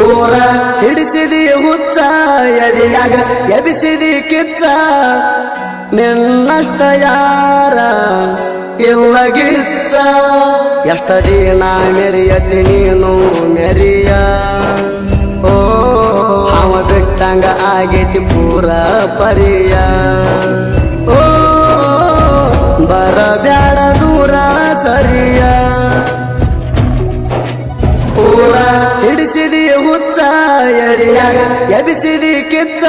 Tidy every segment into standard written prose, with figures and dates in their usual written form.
ಊರ ಹಿಡಿಸಿದಿ ಹುಚ್ಚ ಎದಿಯಾಗ ಎಬಿಸಿದಿ ಕಿಚ್ಚ ನಿನ್ನಷ್ಟ ಯಾರ ಇಲ್ಲ ಗಿಚ್ಚ ಎಷ್ಟ ದಿನ ಮೆರಿಯತಿ ನೀನು ಮೆರಿಯ ಓ ಅವ ಬಿಟ್ಟಂಗ ಆಗೈತಿ ಪೂರ ಪರಿಯ ಓ ಬರಬ್ಯಾಡ ದೂರ ಸರಿಯ ಊರ ಹಿಡಿಸಿದಿ ಹುಚ್ಚ ಎದಿಯಾಗ ಎಬಿಸಿದಿ ಕಿಚ್ಚ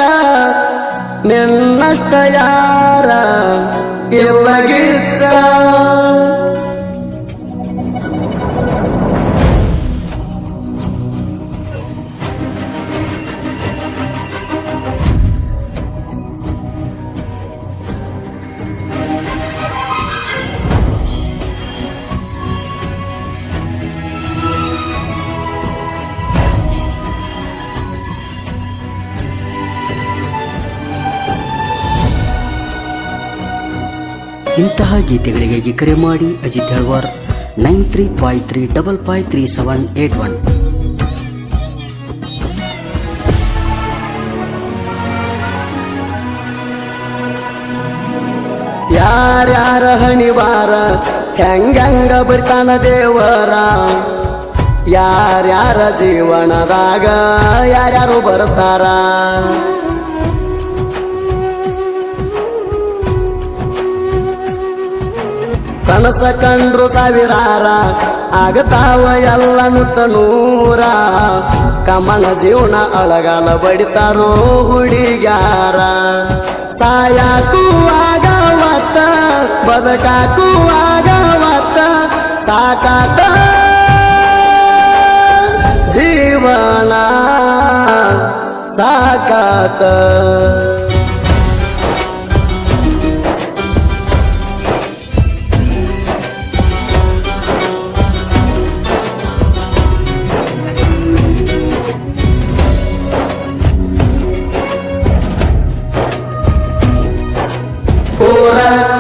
ನಿನ್ನಷ್ಟ ಯಾರ ಇಲ್ಲ ಗಿಚ್ಚ ಇಂತಹ ಗೀತೆಗಳಿಗೆ ಕರೆ ಮಾಡಿ ಅಜಿತ್ ಹೆಳ್ವಾರ್ 93535781. ಯಾರ್ಯಾರ ಹಣಿವಾರ ಹೆಂಗಂಗ ಬರ್ತಾನ ದೇವರ ಯಾರ್ಯಾರ ಜೀವನದಾಗ ಯಾರ್ಯಾರು ಬರ್ತಾರ ಕನಸ ಕಂಡ್ರು ಸಾವಿರಾರ ಆಗತಾವ ಎಲ್ಲ ನುಚ್ಚ ನೂರ ಕಮನ ಜೀವನ ಅಳಗಾಲ ಬಡಿತಾರೋ ಹುಡುಗ್ಯಾರ ಸಾಯಾಕು ಆಗವತ್ತ ಬದಕಾಕು ಆಗವತ್ತ ಸಾಕಾತ ಜೀವನ ಸಾಕಾತ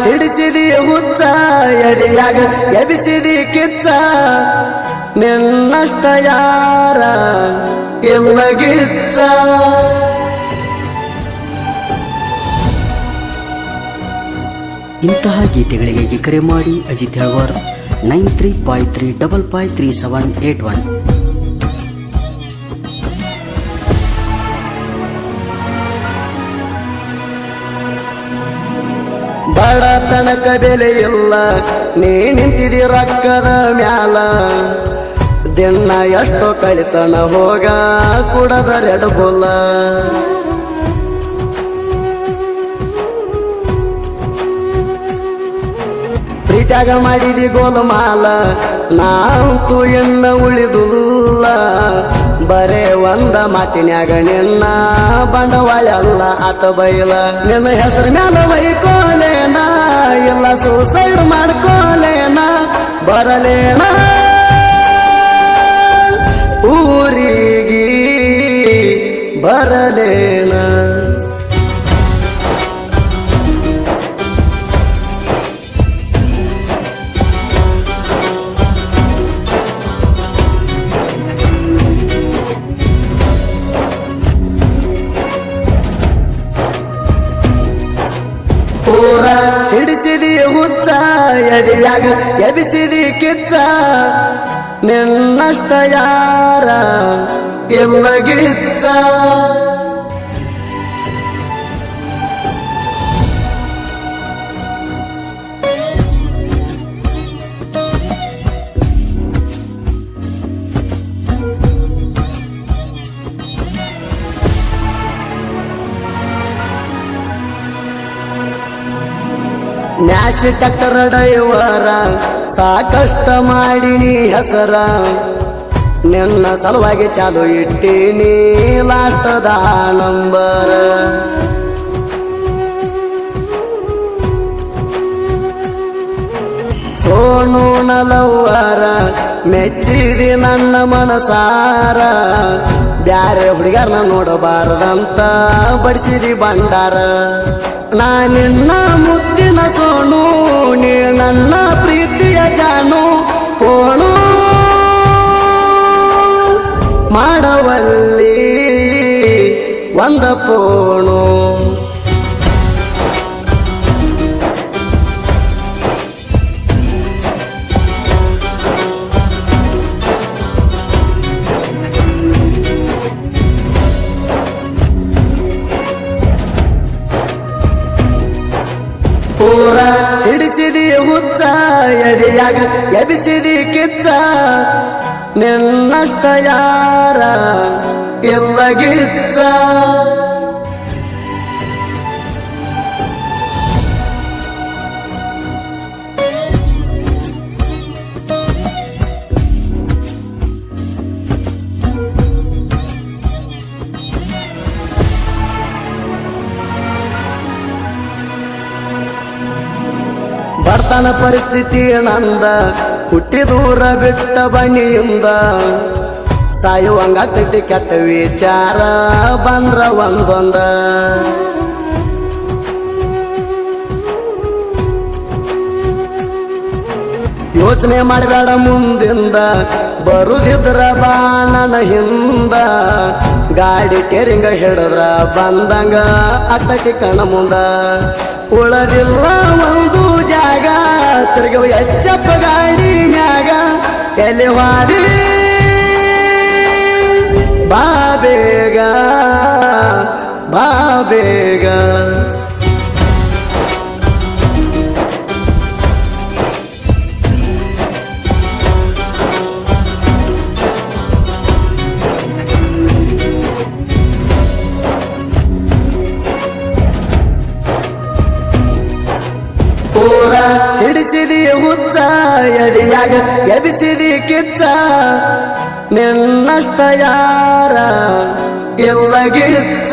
ಹಿಡಿಸಿದಿ ಹುಚ್ಚ ಎದಿಯಾಗ ಎಬಿಸಿದಿ ಕಿಚ್ಚ ನಿನ್ನಷ್ಟ ಯಾರ ಇಲ್ಲ ಗಿಚ್ಚ ಇಂತಹ ಗೀತೆಗಳಿಗೆ ಕರೆ ಮಾಡಿ ಅಜಿತ್ ಹೆಳ್ವಾರ್ 93535781. ಬಡತನಕ ಬೆಲೆ ಇಲ್ಲ ನೀ ನಿಂತಿದಿ ರೊಕ್ಕದ ಮ್ಯಾಲ ದಿನ ಎಷ್ಟೋ ಕಳಿತನ ಹೋಗ ಕುಡದ ರೆಡ್ ಬುಲ್ಲ ಪ್ರೀತ್ಯಾಗ ಮಾಡಿದಿ ಗೋಲಮಾಲ ನಾಂತೂ ಎನ್ನ ಉಳಿದುಲ್ಲ ಬರೇ ಒಂದ ಮಾತಿನ್ಯಾಗ ನಿನ್ನ ಬಂಡವಾಳ ಎಲ್ಲ ಆತ ಬೈಲ ನಿನ್ನ ಹೆಸರು ಮ್ಯಾಲ ಬೈಕೋಲೇನ ಇಲ್ಲ ಸೂಸೈಡ್ ಮಾಡ್ಕೋಲೇನ ಬರಲೇನ ಊರಿಗೆ ಬರಲೇನ ಊರ ಹಿಡಿಸಿದಿ ಹುಚ್ಚ ಎದಿಯಾಗ ಎಬಿಸಿದಿ ಕಿಚ್ಚ ನಿನ್ನಷ್ಟ ಯಾರ ಇಲ್ಲ ಗಿಚ್ಚ ನ್ಯಾಸಿ ಟ್ಯಾಕ್ಟರ್ ಡ್ರೈವರ ಸಾಕಷ್ಟ ಮಾಡಿನಿ ಹೆಸರ ನಿನ್ನ ಸಲುವಾಗಿ ಚಾಲು ಇಟ್ಟೀನಿ ಲಾಸ್ಟದ ನಂಬರ ಸೋನು ನಲವರ ಮೆಚ್ಚಿದಿ ನನ್ನ ಮನಸಾರ ಬ್ಯಾರೆ ಹುಡುಗರನ್ನ ನೋಡಬಾರದಂತ ಬಡಿಸಿದಿ ಬಂಡಾರ ನಾ ನಿನ್ನ ಮುತ್ತಿನ ಸೋನು ನೀ ನನ್ನ ಪ್ರೀತಿಯ ಜಾನು ಪೋಣು ಮಾಡವಲ್ಲಿ ಒಂದ ಪೋಣು ಪೂರ ಹಿಡಿಸಿದಿ ಹುಚ್ಚ ಎದೆಯಾಗ ಎಬಿಸಿದಿ ಕಿಚ್ಚ ನಿನ್ನಷ್ಟ ಯಾರ ಇಲ್ಲ ಗಿಚ್ಚ ಬರ್ತನ ಪರಿಸ್ಥಿತಿ ನಂದ ಹುಟ್ಟಿ ದೂರ ಬಿಟ್ಟ ಬಣಿಯಿಂದ ಸಾಯುವಂಗಾಗ್ತೈತಿ ಕೆಟ್ಟ ವಿಚಾರ ಬಂದ್ರ ಒಂದೊಂದ ಯೋಚನೆ ಮಾಡಬೇಡ ಮುಂದಿಂದ ಬರುದಿದ್ರ ಬಾಣನ ಹಿಂದ ಗಾಡಿ ಕೆರಿಂಗ ಹಿಡಿದ್ರ ಬಂದಂಗ ಆಗ್ತೈತಿ ಕಣ ಮುಂದ ಉಳದಿಲ್ಲ ಒಂದು ಜಾಗ ತಿರ್ಗವ ಎಚ್ಚಪ್ಪ ಗಾಡಿ ಮ್ಯಾಗ ಎಲ್ಲಿ ಹಾದಿ ಬಾ ಬೇಗ ಬಾ ಬೇಗ ಹಿಡಿಸಿದಿ ಹುಚ್ಚ ಎದೆಯಾಗ ಎಬಿಸಿದಿ ಕಿಚ್ಚ ನಿನ್ನಷ್ಟ ಯಾರ ಇಲ್ಲ ಗಿಚ್ಚ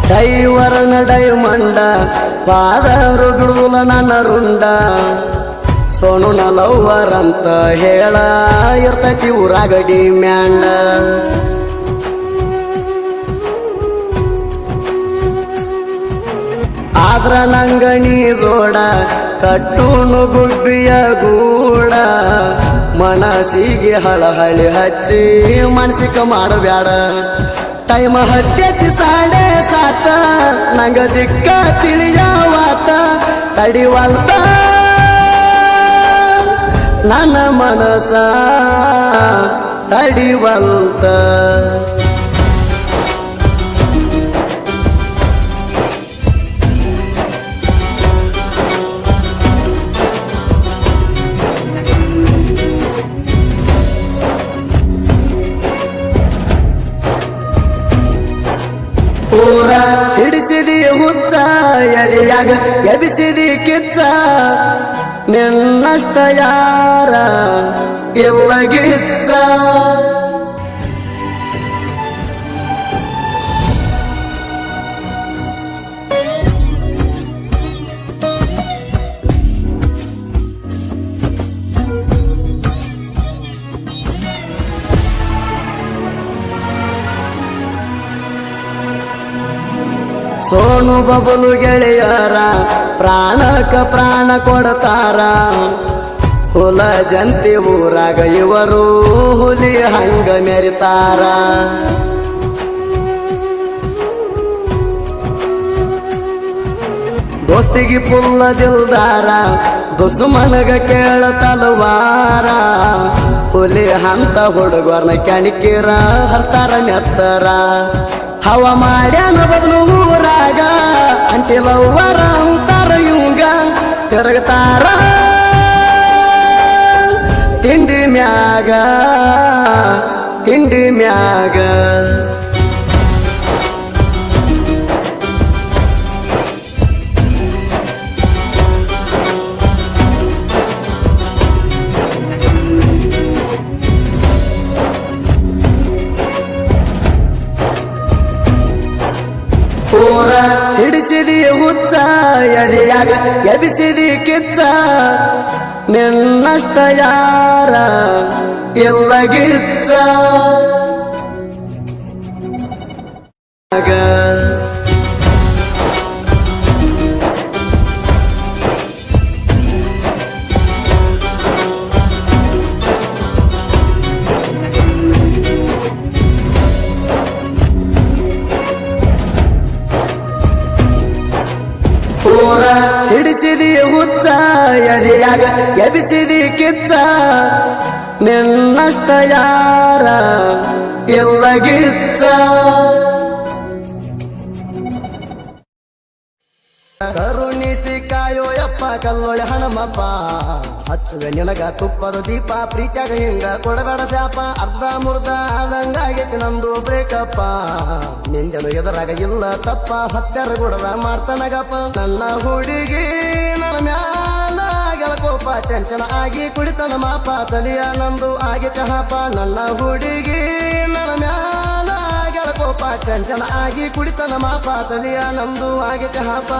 ಡೈವರನ ಡೈಮಂಡ ಪಾದರು ಬಿಡುವುಲ ನನ್ನ ರುಂಡ ಸೋನು ಲವ್ವರ್ ಅಂತ ಹೇಳ ಇರ್ತೈತಿ ಊರಾಗಡಿ ಮ್ಯಾಂಡ ಆದ್ರ ನಂಗಣಿ ಜೋಡ ಕಟ್ಟೂನು ಗುಬ್ಬಿಯ ಗೂಡ ಮನಸ್ಸಿಗೆ ಹಳಹಳಿ ಹಚ್ಚಿ ಮನಸ್ಸಿಕ ಮಾಡಬ್ಯಾಡ ಟೈಮ ಹತ್ಯತಿ ಸಾಡೆ ಸಾತ ನಂಗ ದಿಕ್ಕ ತಿಳಿಯವಾತ ತಡಿವಲ್ತ ನನ್ನ ಮನಸ ತಡಿವಲ್ತ ಪೂರ ಹಿಡಿಸಿದಿ ಹುಚ್ಚ ಎದೆಯಾಗ ಎಬಿಸಿದಿ ಕಿಚ್ಚ ನಿನ್ನಷ್ಟ ಯಾರ ಇಲ್ಲ ಗಿಚ್ಚ ಸೋನು ಬಬಲು ಗೆಳೆಯರ ಪ್ರಾಣಕ ಪ್ರಾಣ ಕೊಡ್ತಾರ ಹುಲ ಜಂತಿ ಊರಾಗ ಇವರು ಹುಲಿ ಹಂಗ ಮೆರಿತಾರ ದೋಸ್ತಿಗೆ ಪುಲ್ಲ ದಿಲ್ದಾರ ದುಸ್ಮನಗ ಕೇಳ ತಲವಾರ ಹುಲಿ ಹಂತ ಹುಡುಗರ್ನ ಕೆಣಕಿರ ಹರ್ತಾರ ನೆತ್ತರ ಹವ ಮಾಡ್ಯಾನ ಬದಲು ಊರಾಗ ಅಂಟಿಲವ್ವರ ಅಂತಾರ ಇವಂಗ ತಿರುಗ್ತಾರ ತಿಂಡಿ ಮ್ಯಾಗ ತಿಂಡಿ ಮ್ಯಾಗ ಪೂರ ಹಿಡಿಸಿದಿ ಹುಚ್ಚ ಎದೆಯಾಗ ಎಬಿಸಿದಿ ಕಿಚ್ಚ ನಿನ್ನಷ್ಟ ಯಾರ ಇಲ್ಲ ಗಿಚ್ಚ ಪೂರ ಹಿಡಿಸಿದಿ ಹುಚ್ಚ ಎದೆಯಾಗ ಎಬಿಸಿದಿ ಕಿಚ್ಚ ನಿನ್ನಷ್ಟ ಯಾರ ಇಲ್ಲ ಗಿಚ್ಚ ಕರುಣಿಸಿ ಕಾಯೋ ಯಪ್ಪ ಕಲ್ಲೊಳೆ ಹಣಮಪ್ಪ ಹಚ್ಚುವೆ ನಿನಗ ತುಪ್ಪದ ದೀಪ ಪ್ರೀತ್ಯಾಗ ಹಿಂಗ ಕೊಡಬೇಡ ಶಾಪ ಅರ್ಧ ಮುರ್ಧ ಆದಂಗಾಗೈತಿ ನಮ್ದು ಬ್ರೇಕಪ್ಪ ನಿಂದೆನು ಎದುರಾಗ ಇಲ್ಲ ತಪ್ಪ ಹತ್ಯಾರ ಗುಡದ ಮಾಡ್ತಾನಗಪ್ಪ ನನ್ನ ಹುಡುಗಿ ನನ್ನ ಮ್ಯಾಲ ಗೆಳಕೋಪ ಟೆನ್ಷನ್ ಆಗಿ ಕುಡಿತನ ಮಾಪ ತಲಿಯ ನಂದು ಆಗೈತೆ ಹಾಪ ನನ್ನ ಹುಡುಗಿ ನನ್ನ ಮ್ಯಾಲ ಗೆಳಕೋಪ ಟೆನ್ಷನ್ ಆಗಿ ಕುಡಿತನ ಮಾಪ ತಲಿಯ ನಂದು ಆಗೈತೆ ಹಾಪ